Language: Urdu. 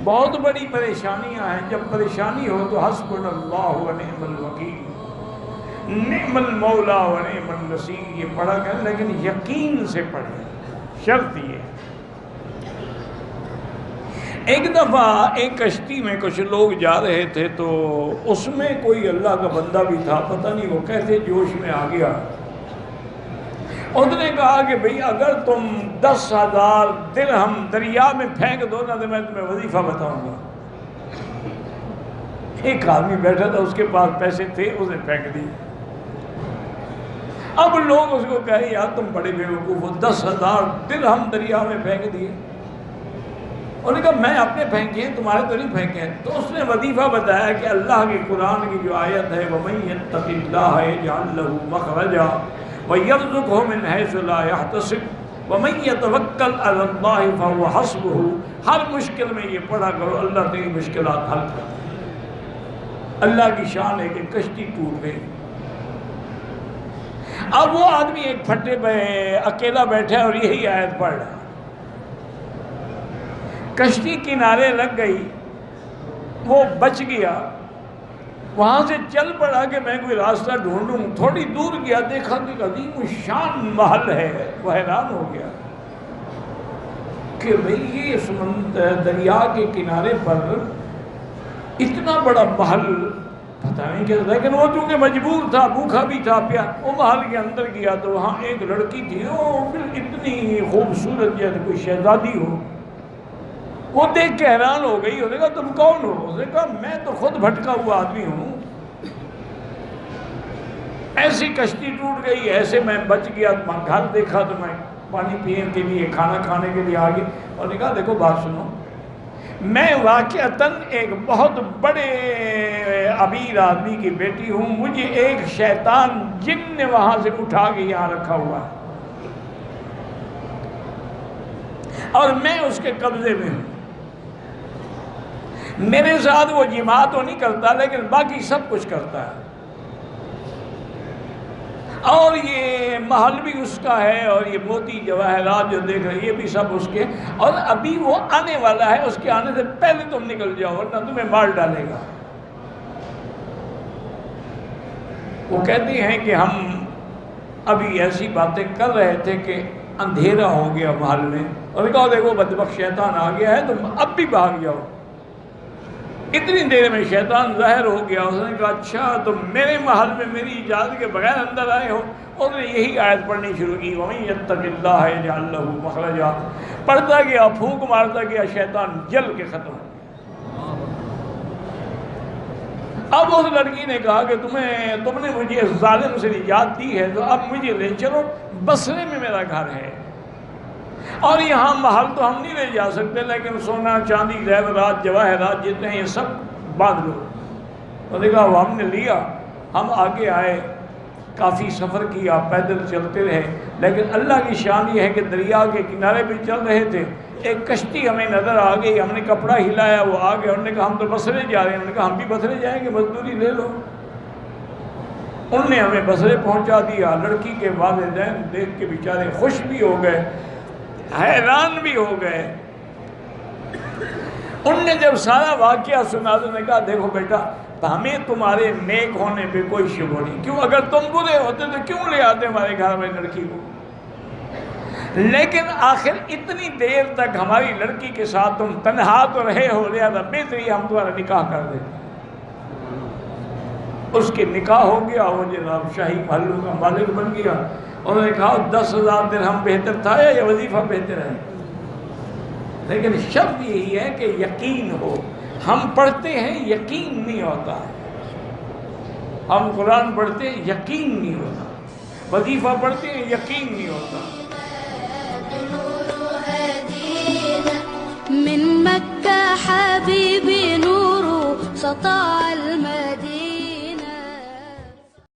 بہت بڑی پریشانیاں ہیں. جب پریشانی ہو تو حسبنا اللہ و نعم الوکیل، نعم المولا و نعم النصیر یہ پڑھا کر، لیکن یقین سے پڑھیں. شرط یہ. ایک دفعہ ایک کشتی میں کچھ لوگ جا رہے تھے تو اس میں کوئی اللہ کا بندہ بھی تھا، پتہ نہیں وہ کیسے جوش میں آ گیا. اس نے کہا کہ بھئی اگر تم 10,000 درہم دریا میں پھینک دو نا تو میں تمہیں وظیفہ بتاؤں گا. ایک آدمی بیٹھا تھا، اس کے پاس پیسے تھے، اس نے پھینک دی. اب لوگ اس کو کہے یار تم بڑے بیوقوف ہو، 10,000 درہم دریا میں پھینک دیے. انہوں نے کہا میں اپنے پھینکے ہیں، تمہارے تو نہیں پھینکے ہیں. تو اس نے وظیفہ بتایا کہ اللہ کے قرآن کی جو آیت ہے وَمَن يَتَّقِ اللَّهَ يَجْعَل لَّهُ مَخْرَجًا وَيَرْزُقْهُ مِنْ حَيْثُ لَا يَحْتَسِبُ وَمَن يَتَوَكَّلْ عَلَى اللَّهِ فَهُوَ حَسْبُهُ. ہر مشکل میں یہ پڑھا کرو، اللہ تیری مشکلات حل کر دے. اللہ کی شان ہے کہ کشتی ٹوٹ گئی. اب وہ آدمی ایک پھٹے پہ اکیلا بیٹھا ہے اور یہی آیت پڑھ رہا. کشتی کنارے لگ گئی، وہ بچ گیا. وہاں سے چل پڑا کہ میں کوئی راستہ ڈھونڈوں. تھوڑی دور گیا، دیکھا کہ عظیم الشان محل ہے. وہ حیران ہو گیا کہ بھئی یہ سمندر دریا کے کنارے پر اتنا بڑا محل پتہ نہیں کیا. لیکن وہ چونکہ مجبور تھا، بھوکا بھی تھا، وہ محل کے اندر گیا تو وہاں ایک لڑکی تھی، وہ اتنی خوبصورت جیسے کوئی شہزادی ہو. وہ دیکھ کے حیران ہو گئی. اس نے کہا تم کون ہو؟ اس نے کہا میں تو خود بھٹکا ہوا آدمی ہوں. ایسی کشتی ٹوٹ گئی، ایسے میں بچ گیا. گھر دیکھا تو میں پانی پینے کے لیے، کھانا کھانے کے لیے آ گیا. اور نے کہا دیکھو بات سنو، میں واقعتاً ایک بہت بڑے امیر آدمی کی بیٹی ہوں. مجھے ایک شیطان جن نے وہاں سے اٹھا کے یہاں رکھا ہوا ہے اور میں اس کے قبضے میں ہوں. میرے ساتھ وہ جماع تو نہیں کرتا لیکن باقی سب کچھ کرتا ہے. اور یہ محل بھی اس کا ہے اور یہ موتی جواہرات جو دیکھ رہے ہیں یہ بھی سب اس کے. اور ابھی وہ آنے والا ہے، اس کے آنے سے پہلے تم نکل جاؤ ورنہ تمہیں مار ڈالے گا. وہ کہتی ہیں کہ ہم ابھی ایسی باتیں کر رہے تھے کہ اندھیرا ہو گیا محل میں. اور کہا دیکھو بدبخت شیطان آ گیا ہے، تم اب بھی بھاگ جاؤ. اتنی دیر میں شیطان ظاہر ہو گیا. اس نے کہا اچھا تم میرے محل میں میری اجازت کے بغیر اندر آئے ہو. اس نے یہی آیت پڑھنی شروع کی وَمَن يَتَّقِ اللَّهَ يَجْعَل لَّهُ مَخْرَجًا. پڑھتا گیا، پھونک مارتا گیا، شیطان جل کے ختم. اب اس لڑکی نے کہا کہ تم نے مجھے اس ظالم سے نجات دی ہے تو اب مجھے لے چلو، بصرے میں میرا گھر ہے اور یہاں محل تو ہم نہیں لے جا سکتے لیکن سونا چاندی زیورات جواہرات جتنے ہیں یہ سب باندھ لو. انہوں نے کہا وہ ہم نے لیا. ہم آگے آئے، کافی سفر کیا، پیدل چلتے رہے. لیکن اللہ کی شان یہ ہے کہ دریا کے کنارے پہ چل رہے تھے، ایک کشتی ہمیں نظر آ گئی. ہم نے کپڑا ہلایا، وہ آ گیا. انہوں نے کہا ہم تو بصرے جا رہے ہیں. انہوں نے کہا ہم بھی بصرے جائیں گے، مزدوری لے لو. انہوں نے ہمیں بصرے پہنچا دیا. لڑکی کے والدین دیکھ کے بیچارے خوش بھی ہو گئے، حیران بھی ہو گئے. ان نے جب سارا واقعہ سنا تو نے کہا دیکھو بیٹا ہمیں تمہارے نیک ہونے پہ کوئی شبہ نہیں. کیوں اگر تم برے ہوتے تو کیوں لے آتے ہمارے گھر میں لڑکی کو؟ لیکن آخر اتنی دیر تک ہماری لڑکی کے ساتھ تم تنہا تو رہے ہو، لہذا بہتری ہم تمہارا نکاح کر دیتے. اس کے نکاح ہو گیا، وہ جناب شاہی محلوں کا مالک بن گیا. انہوں نے کہا 10,000 درہم بہتر تھا یا وظیفہ بہتر ہے؟ لیکن شرط یہی ہے کہ یقین ہو. ہم پڑھتے ہیں یقین نہیں ہوتا، ہم قرآن پڑھتے ہیں یقین نہیں ہوتا، وظیفہ پڑھتے ہیں یقین نہیں ہوتا. من مكة حبيبي نور سطع